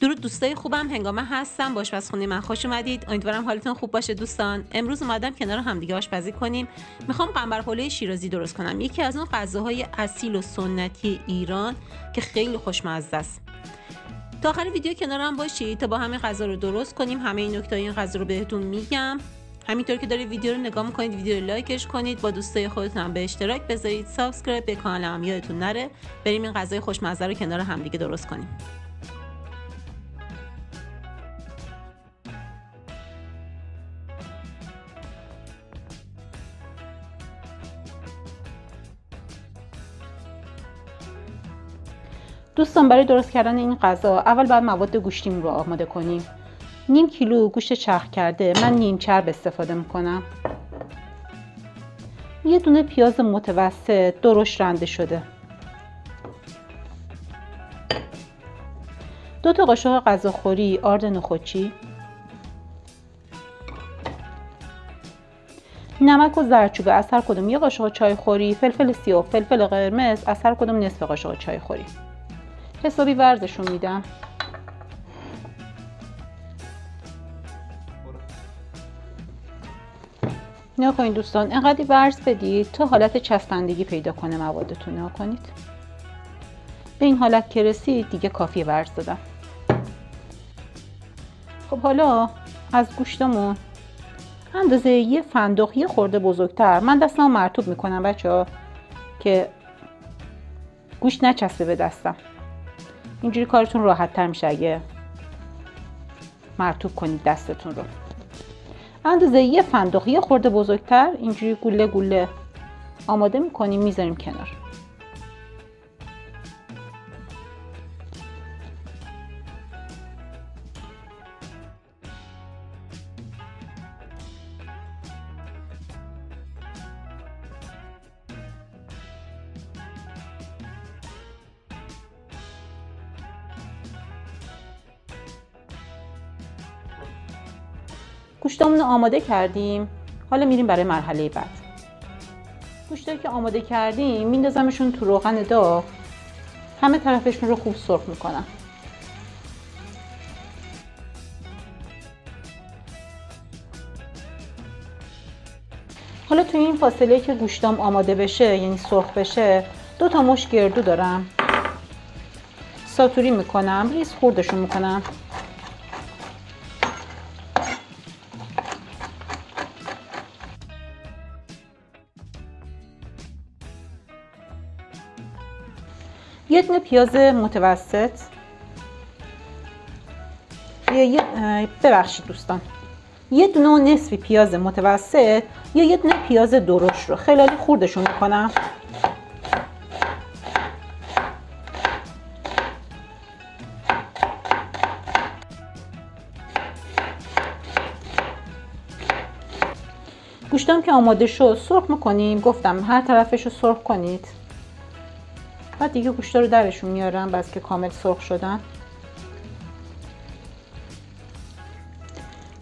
درود دوستای خوبم، هنگامه هستم. با آشپزخونه من خوش اومدید. امیدوارم حالتون خوب باشه دوستان. امروز اومدم کنار همدیگه آشپزی کنیم. میخوام قنبر پلو شیرازی درست کنم. یکی از اون غذاهای اصیل و سنتی ایران که خیلی خوشمزه است. تا آخر ویدیو کنارم باشید تا با همین غذا رو درست کنیم. همه این نکته‌های این غذا رو بهتون میگم. همینطور که دارید ویدیو رو نگاه میکنید ویدیو رو لایکش کنید، با دوستای خودتون هم به اشتراک بذارید، سابسکرایب به کانالم یادتون نره. بریم این غذای خوشمزه رو کنار همدیگه درست کنیم. دوستان برای درست کردن این غذا اول باید مواد گوشتیم رو آماده کنیم. نیم کیلو گوشت چرخ کرده، من نیم چرب استفاده میکنم. یه دونه پیاز متوسط درشت رنده شده. 2 تا قاشق غذاخوری آرد نخودچی. نمک و زردچوبه از هر کدوم 1 قاشق چایخوری. فلفل سیاه و فلفل قرمز از هر کدوم نصف قاشق چایخوری. حسابی ورزشون میدم. نگاه کنید دوستان، اینقدر ورز بدید تا حالت چسبندگی پیدا کنه موادتون. نگاه کنید به این حالت که رسید دیگه کافیه ورز دادم. خب حالا از گوشتمون اندازه یه فندق یه خورده بزرگتر من دستمو مرطوب میکنم بچه‌ها که گوشت نچسبه به دستم. اینجوری کارتون راحت تر میشه اگه مرطوب کنید دستتون رو. اندازه یه فندق یه خورده بزرگتر اینجوری گوله گوله آماده میکنیم، میذاریم کنار. گوشتمون رو آماده کردیم. حالا میریم برای مرحله بعد. گوشتایی که آماده کردیم میندازمشون تو روغن داغ. همه طرفشون رو خوب سرخ میکنم. حالا تو این فاصله که گوشتام آماده بشه یعنی سرخ بشه 2 تا مشت گردو دارم. ساتوری میکنم، ریز خوردشون میکنم. یه دونه پیاز متوسط، ببخشید دوستان، یه دونه و نصفی پیاز متوسط یا یه دونه پیاز درشت رو خیلی خوردشون میکنم. گوشتام که آماده شد سرخ میکنیم. گفتم هر طرفش رو سرخ کنید. بعد دیگه گوشتا رو درشون میارم بس که کامل سرخ شدن.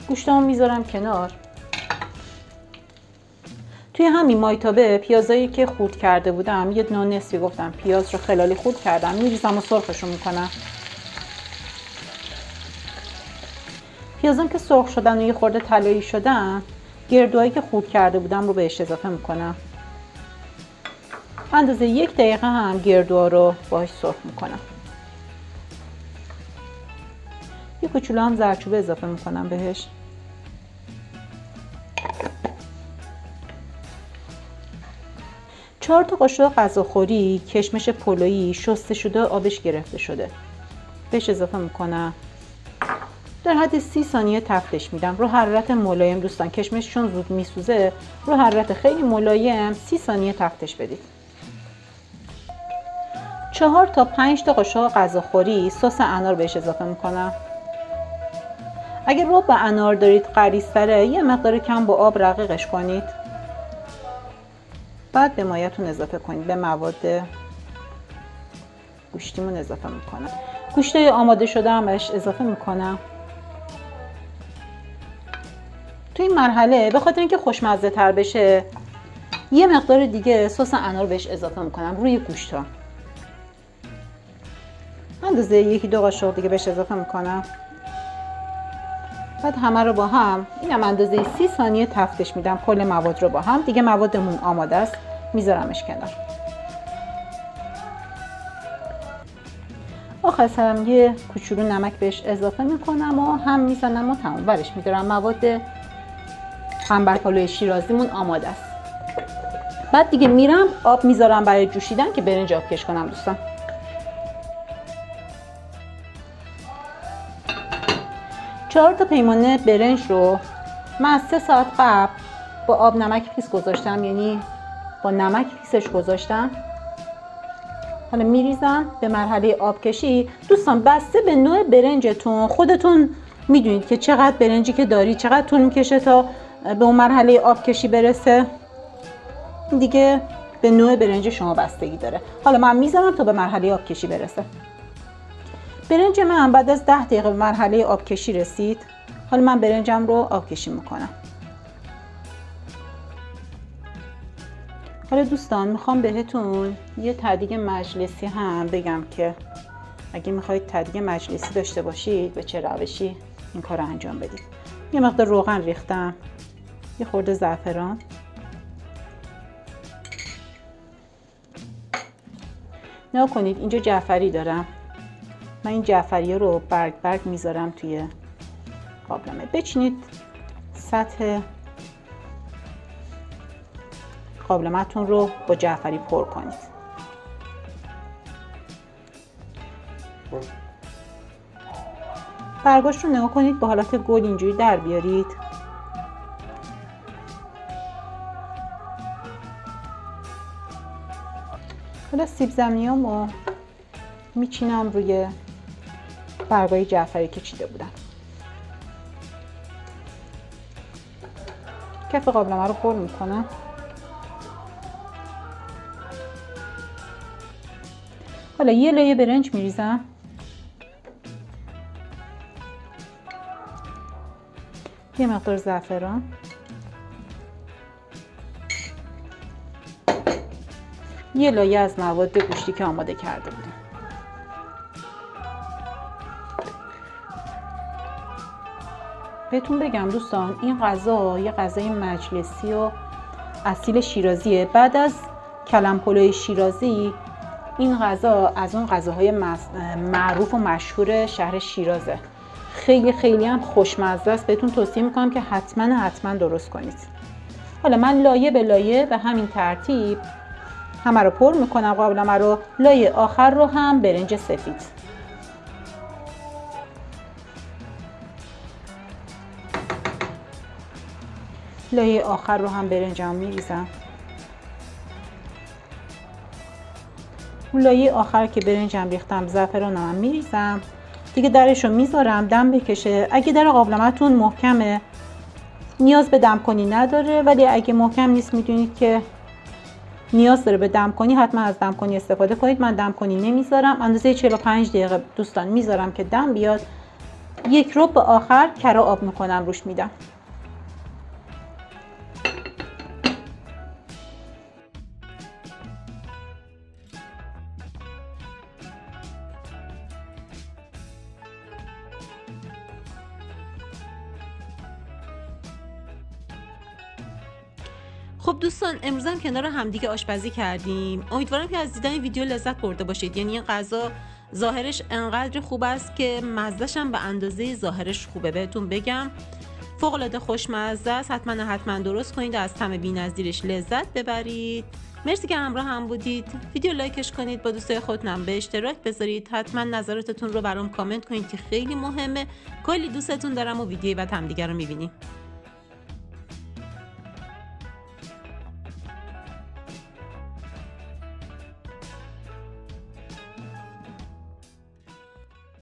گوشتامو میذارم کنار. توی همین مایتابه پیازایی که خورد کرده بودم یه دونه نصفی گفتم پیاز رو خلالی خورد کردم، میریزم و سرخشون میکنم. پیازام که سرخ شدن و یه خورده طلایی شدن گردوهایی که خورد کرده بودم رو بهش اضافه میکنم. اندازه 1 دقیقه هم گردوها رو باهاش سرخ میکنم. یه کوچولو هم زردچوبه اضافه میکنم بهش. چهار تا قاشق غذاخوری کشمش پلویی شسته شده آبش گرفته شده بهش اضافه میکنم. در حد 30 ثانیه تفتش میدم رو حرارت ملایم. دوستان کشمش چون زود میسوزه رو حرارت خیلی ملایم 30 ثانیه تفتش بدید. 4 تا 5 تا قاشق غذاخوری سس انار بهش اضافه میکنم. اگر رو به انار دارید غلیظ‌تره یه مقدار کم با آب رقیقش کنید. بعد به مایه‌تون اضافه کنید. به مواد گوشتیمون اضافه میکنم. گوشتای آماده شده هم بهش اضافه میکنم. تو این مرحله به خاطر اینکه خوشمزه تر بشه یه مقدار دیگه سس انار بهش اضافه میکنم روی گوشتا. اندازه 1-2 قاشق دیگه بهش اضافه میکنم. بعد همه رو با هم، اینم اندازه 30 ثانیه تفتش میدم کل مواد رو با هم. دیگه موادمون آماده است، میذارمش کنار. آخر سرم یه کوچولو نمک بهش اضافه میکنم و هم میزنم و تمام برش میدارم. مواد قنبر پلوی شیرازیمون آماده است. بعد دیگه میرم آب میذارم برای جوشیدن که برنج آبکش کنم دوستان. چهار تا پیمانه برنج رو من از 3 ساعت قبل با آب نمک خیس گذاشتم، یعنی با نمک خیسش گذاشتم. حالا میریزم به مرحله آبکشی. دوستان بسته به نوع برنجتون خودتون میدونید که چقدر برنجی که داری چقدر طول میکشه تا به اون مرحله آبکشی برسه. دیگه به نوع برنج شما بستگی داره. حالا من میذارم تا به مرحله آبکشی برسه. برنج من بعد از 10 دقیقه به مرحله آبکشی رسید. حالا من برنجم رو آبکشی میکنم. حالا دوستان میخوام بهتون یه تدیگ مجلسی هم بگم که اگه میخواید تدیگ مجلسی داشته باشید به چه روشی این کار رو انجام بدید. یه مقدار روغن ریختم، یه خورده زعفران، نگاه کنید اینجا جعفری دارم. من این جعفری رو برگ برگ میذارم توی قابلمه. بچینید سطح قابلمه‌تون رو با جعفری پر کنید. برگاش رو نگاه کنید به حالت گل اینجوری در بیارید. حالا سیب زمینیامو میچینم روی برگای جعفری که چیده بودم. کف قابلمه رو پر میکنم. حالا یه لایه برنج میریزم. یه مقدار زعفران. یه لایه از مواد گوشتی که آماده کرده بودم. بهتون بگم دوستان این غذا یه غذای مجلسی و اصیل شیرازیه. بعد از کلم پلوی شیرازی این غذا از اون غذاهای معروف و مشهور شهر شیرازه. خیلی خیلی هم خوشمزه است. بهتون توصیه میکنم که حتما درست کنید. حالا من لایه به لایه به همین ترتیب همه رو پر میکنم قابلمه رو. لایه آخر رو هم برنج سفید. لایه آخر رو هم برنجم میریزم. اون لایه آخر که برنجم ریختم زعفرانم میریزم. دیگه درش رو میذارم دم بکشه. اگه در قابلمه‌تون محکمه نیاز به دم کنی نداره، ولی اگه محکم نیست میدونید که نیاز داره به دم کنی، حتما از دم کنی استفاده کنید. من دم کنی نمیذارم. اندازه 45 دقیقه دوستان میذارم که دم بیاد. 1 ربع آخر کره آب میکنم روش میدم. خب دوستان امروز هم کنار همدیگه آشپزی کردیم. امیدوارم که از دیدن این ویدیو لذت برده باشید. یعنی این غذا ظاهرش انقدر خوب است که مزه‌ش هم به اندازه ظاهرش خوبه. بهتون بگم فوق العاده خوشمزه است. حتما درست کنید و از طعم بی‌نظیرش لذت ببرید. مرسی که همراه هم بودید. ویدیو لایکش کنید، با دوستای خودتون به اشتراک بذارید. حتما نظراتتون رو برام کامنت کنید که خیلی مهمه. کلی دوستتون دارم و ویدیوی بعد هم دیگه رو می‌بینیم.